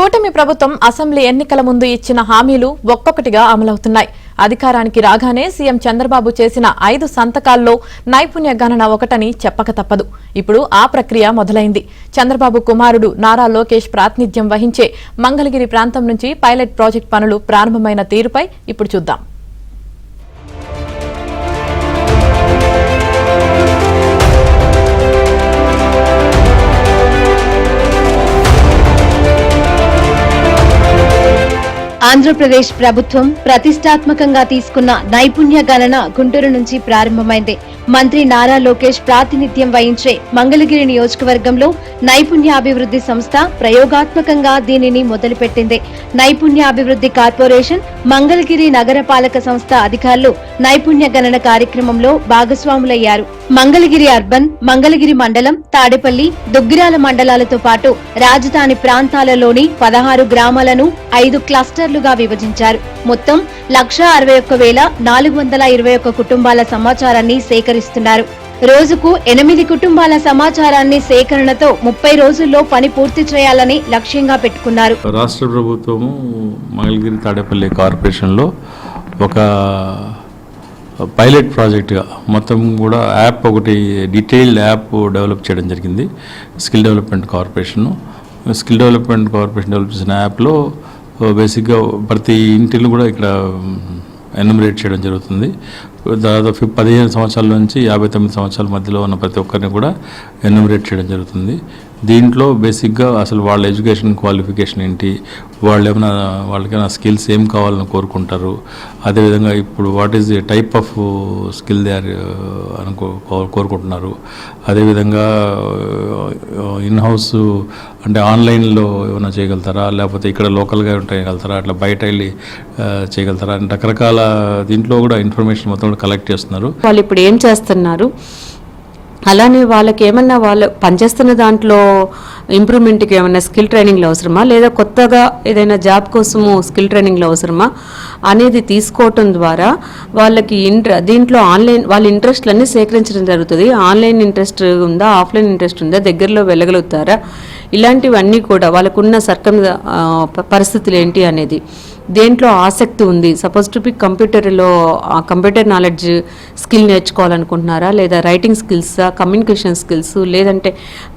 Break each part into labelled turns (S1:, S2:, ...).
S1: కూటమి ప్రభుత్వం అసెంబ్లీ ఎన్నికల ముందు ఇచ్చిన హామీలు ఒక్కొక్కటిగా అమలవుతున్నాయి. అధికారానికి రాగానే సీఎం చంద్రబాబు చేసిన 5 సంతకాల్లో నైపుణ్య గణన ఒకటని చెప్పక తప్పదు. ఇప్పుడు ఆ ప్రక్రియ మొదలైంది. చంద్రబాబు కుమారుడు నారా లోకేష్ ప్రాతినిధ్యం వహించే మంగళగిరి ప్రాంతం నుంచి పైలట్ ప్రాజెక్ట్ పనులు ప్రారంభమైన తీరుపై ఇప్పుడు చూద్దాం.
S2: ఆంధ్రప్రదేశ్ ప్రభుత్వం ప్రతిష్టాత్మకంగా తీసుకున్న నైపుణ్య గణన గుంటూరు నుంచి ప్రారంభమైంది. మంత్రి నారా లోకేష్ ప్రాతినిధ్యం వహించే మంగళగిరి నియోజకవర్గంలో నైపుణ్యాభివృద్ధి సంస్థ ప్రయోగాత్మకంగా దీనిని మొదలుపెట్టింది. నైపుణ్యాభివృద్ధి కార్పొరేషన్, మంగళగిరి నగరపాలక సంస్థ అధికారులు నైపుణ్య గణన కార్యక్రమంలో భాగస్వాములయ్యారు. మంగళగిరి అర్బన్, మంగళగిరి మండలం, తాడేపల్లి, దుగ్గిరాల మండలాలతో పాటు రాజధాని ప్రాంతాలలోని 16 గ్రామాలను 5 క్లస్టర్లుగా విభజించారు. మొత్తం 161,421 కుటుంబాల సమాచారాన్ని సేకరిస్తున్నారు. రోజుకు 8 కుటుంబాల సమాచారాన్ని సేకరణతో 30 రోజుల్లో పని పూర్తి చేయాలని లక్ష్యంగా పెట్టుకున్నారు.
S3: రాష్ట్ర ప్రభుత్వము మంగళగిరి తాడేపల్లి కార్పొరేషన్లో ఒక పైలట్ ప్రాజెక్ట్గా మొత్తం కూడా యాప్ ఒకటి డీటెయిల్డ్ యాప్ డెవలప్ చేయడం జరిగింది. స్కిల్ డెవలప్మెంట్ కార్పొరేషన్ డెవలప్ చేసిన యాప్లో బేసిక్గా ప్రతి ఇంటిని కూడా ఇక్కడ ఎన్యూమరేట్ చేయడం జరుగుతుంది. దాదాపు 15 సంవత్సరాల నుంచి 59 సంవత్సరాల మధ్యలో ఉన్న ప్రతి ఒక్కరిని కూడా ఎన్యూమరేట్ చేయడం జరుగుతుంది. దీంట్లో బేసిక్గా అసలు వాళ్ళ ఎడ్యుకేషన్ క్వాలిఫికేషన్ ఏంటి, వాళ్ళకైనా స్కిల్స్ ఏం కావాలని కోరుకుంటారు, అదేవిధంగా ఇప్పుడు what is the type of skill they are అని కోరుకుంటున్నారు, అదేవిధంగా ఇన్ హౌస్ అంటే ఆన్లైన్లో ఏమైనా చేయగలుగుతారా, లేకపోతే ఇక్కడ లోకల్గా చేయగలుగుతారా, అట్లా బయట వెళ్ళి చేయగలుగుతారా అని రకరకాల దీంట్లో కూడా ఇన్ఫర్మేషన్ మొత్తం కూడా కలెక్ట్ చేస్తున్నారు.
S4: వాళ్ళు ఇప్పుడు ఏం చేస్తున్నారు, అలానే వాళ్ళకి ఏమన్నా వాళ్ళు పనిచేస్తున్న దాంట్లో ఇంప్రూవ్మెంట్కి ఏమైనా స్కిల్ ట్రైనింగ్లో అవసరమా, లేదా కొత్తగా ఏదైనా జాబ్ కోసము స్కిల్ ట్రైనింగ్లో అవసరమా అనేది తీసుకోవటం ద్వారా వాళ్ళకి దీంట్లో ఆన్లైన్ వాళ్ళ ఇంట్రెస్ట్లన్నీ సేకరించడం జరుగుతుంది. ఆన్లైన్ ఇంట్రెస్ట్ ఉందా, ఆఫ్లైన్ ఇంట్రెస్ట్ ఉందా, దగ్గరలో వెళ్ళగలుగుతారా, ఇలాంటివన్నీ కూడా వాళ్ళకున్న పరిస్థితులు ఏంటి అనేది, దేంట్లో ఆసక్తి ఉంది, suppose to be computer knowledge skill నేర్చుకోవాలనుకుంటున్నారా, లేదా రైటింగ్ స్కిల్సా, కమ్యూనికేషన్ స్కిల్స్, లేదంటే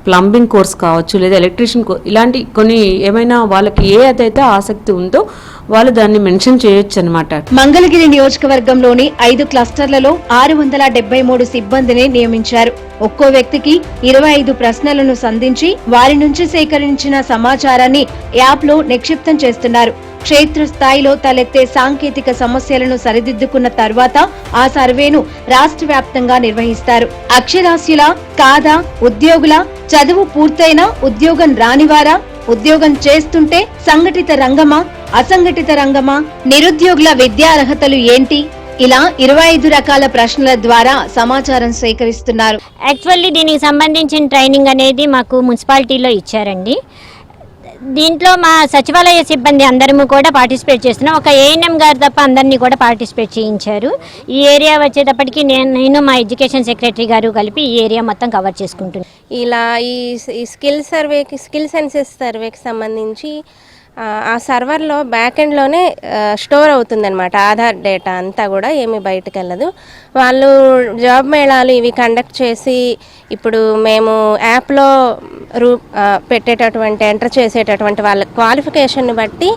S4: ప్లంబింగ్ కోర్స్ కావచ్చు, లేదా ఎలక్ట్రీషియన్ ఇలాంటి కొన్ని ఏమైనా వాళ్ళకి ఏదైతే ఆసక్తి ఉందో వాళ్ళు దాన్ని మెన్షన్ చేయొచ్చు అనమాట.
S2: మంగళగిరి నియోజకవర్గంలోని 5 క్లస్టర్లలో 673 సిబ్బందిని నియమించారు. ఒక్కో వ్యక్తికి 25 ప్రశ్నలను సంధించి వారి నుంచి సేకరించిన సమాచారాన్ని యాప్లో నిక్షిప్తం చేస్తున్నారు. క్షేత్రస్థాయిలో తలెత్తే సాంకేతిక సమస్యలను సరిదిద్దుకున్న తర్వాత ఆ సర్వేను రాష్ట్ర వ్యాప్తంగా నిర్వహిస్తారు. అక్షరాస్యుల కాదా, ఉద్యోగుల, చదువు పూర్తయినా ఉద్యోగం రానివారా, ఉద్యోగం చేస్తుంటే సంఘటిత రంగమా, అసంఘటిత రంగమా, నిరుద్యోగుల విద్యార్హతలు ఏంటి, ఇలా 25 రకాల ప్రశ్నల ద్వారా సమాచారం సేకరిస్తున్నారు.
S5: యాక్చువల్లీ దీనికి సంబంధించిన ట్రైనింగ్ అనేది మాకు మున్సిపాలిటీలో ఇచ్చారండి. దీంట్లో మా సచివాలయ సిబ్బంది అందరము కూడా పార్టిసిపేట్ చేస్తున్నాం. ఒక ఏఎన్ఎం గారు తప్ప అందరినీ కూడా పార్టిసిపేట్ చేయించారు. ఈ ఏరియా వచ్చేటప్పటికి నేను మా ఎడ్యుకేషన్ సెక్రటరీ గారు కలిపి ఈ ఏరియా మొత్తం కవర్ చేసుకుంటున్నాను.
S6: ఇలా ఈ స్కిల్ సెన్సెస్ సర్వేకి సంబంధించి ఆ సర్వర్లో బ్యాక్ ఎండ్లోనే స్టోర్ అవుతుందన్నమాట. ఆధార్ డేటా అంతా కూడా ఏమీ బయటకు వెళ్ళదు. వాళ్ళు జాబ్ మేళాలు ఇవి కండక్ట్ చేసి ఇప్పుడు మేము యాప్లో ఎంటర్ చేసేటటువంటి వాళ్ళ క్వాలిఫికేషన్ని బట్టి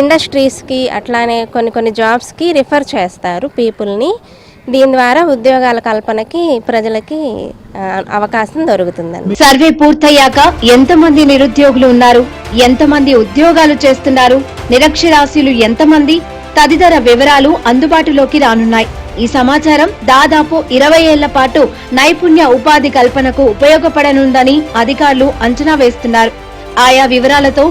S6: ఇండస్ట్రీస్కి అట్లానే కొన్ని జాబ్స్కి రిఫర్ చేస్తారు పీపుల్ని. దీని ద్వారా ఉద్యోగాల కల్పనకి ప్రజలకి అవకాశం దొరుకుతుందండి.
S2: సర్వే పూర్తయ్యాక ఎంతమంది నిరుద్యోగులు ఉన్నారు, ఎంతమంది ఉద్యోగాలు చేస్తున్నారు, నిరక్షరాస్యులు ఎంతమంది తదితర వివరాలు అందుబాటులోకి రానున్నాయి. ఈ సమాచారం దాదాపు 20 ఏళ్ల పాటు నైపుణ్య ఉపాధి కల్పనకు ఉపయోగపడనుందని అధికారులు అంచనా వేస్తున్నారు. ఆయా వివరాలతో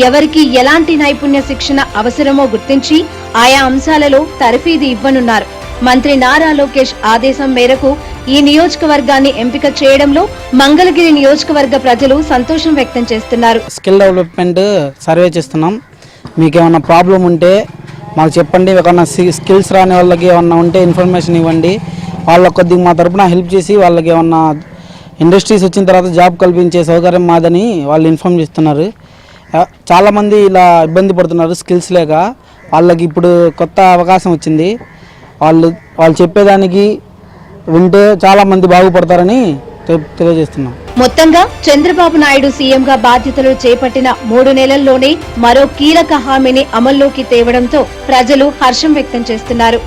S2: ఎవరికి ఎలాంటి నైపుణ్య శిక్షణ అవసరమో గుర్తించి ఆయా అంశాలలో తర్ఫీదు ఇవ్వనున్నారు. మంత్రి నారా లోకేష్ ఆదేశం మేరకు ఈ నియోజకవర్గాన్ని ఎంపిక చేయడంలో మంగళగిరి నియోజకవర్గ ప్రజలు సంతోషం వ్యక్తం చేస్తున్నారు.
S7: స్కిల్ డెవలప్మెంట్ సర్వే చేస్తున్నాం. మీకు ఏమైనా ప్రాబ్లం ఉంటే మాకు చెప్పండి. ఏమైనా స్కిల్స్ రాని వాళ్ళకి ఏమన్నా ఉంటే ఇన్ఫర్మేషన్ ఇవ్వండి. వాళ్ళకి కొద్దిగా మా తరపున హెల్ప్ చేసి వాళ్ళకి ఏమన్నా ఇండస్ట్రీస్ వచ్చిన తర్వాత జాబ్ కల్పించే సౌకర్యం మాదని వాళ్ళు ఇన్ఫార్మ్ చేస్తున్నారు. చాలామంది ఇలా ఇబ్బంది పడుతున్నారు స్కిల్స్ లేక. వాళ్ళకి ఇప్పుడు కొత్త అవకాశం వచ్చింది. వాళ్ళు చెప్పేదానికి వింటే చాలామంది బాగుపడతారని తెలియజేస్తున్నాం.
S2: మొత్తంగా చంద్రబాబు నాయుడు సీఎంగా బాధ్యతలు చేపట్టిన 3 నెలల్లోనే మరో కీలక హామీని అమల్లోకి తేవడంతో ప్రజలు హర్షం వ్యక్తం చేస్తున్నారు.